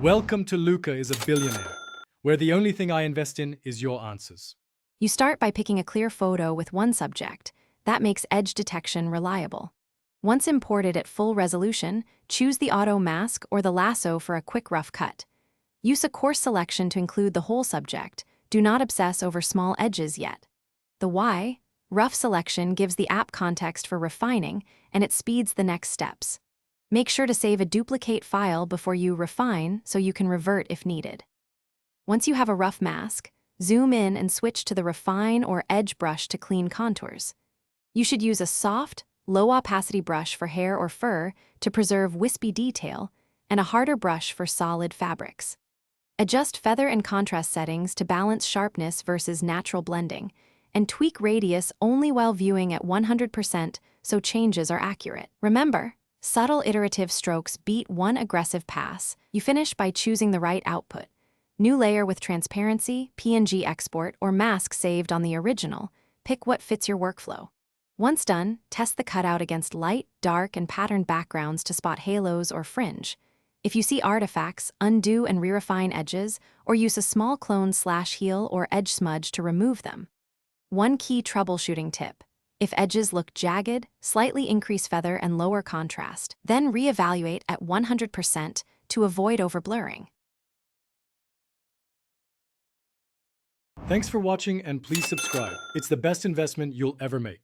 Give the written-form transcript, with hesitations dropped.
Welcome to Luca is a Billionaire, where the only thing I invest in is your answers. You start by picking a clear photo with one subject. That makes edge detection reliable. Once imported at full resolution, choose the auto mask or the lasso for a quick rough cut. Use a coarse selection to include the whole subject. Do not obsess over small edges yet. The why, rough selection gives the app context for refining, and it speeds the next steps. Make sure to save a duplicate file before you refine so you can revert if needed. Once you have a rough mask, zoom in and switch to the refine or edge brush to clean contours. You should use a soft, low-opacity brush for hair or fur to preserve wispy detail, and a harder brush for solid fabrics. Adjust feather and contrast settings to balance sharpness versus natural blending, and tweak radius only while viewing at 100% so changes are accurate. Remember, subtle iterative strokes beat one aggressive pass. You finish by choosing the right output. New layer with transparency, PNG export, or mask saved on the original. Pick what fits your workflow. Once done, test the cutout against light, dark, and patterned backgrounds to spot halos or fringe. If you see artifacts, undo and re-refine edges, or use a small clone/heal or edge smudge to remove them. One key troubleshooting tip. If edges look jagged, slightly increase feather and lower contrast. Then reevaluate at 100% to avoid overblurring. Thanks for watching and please subscribe. It's the best investment you'll ever make.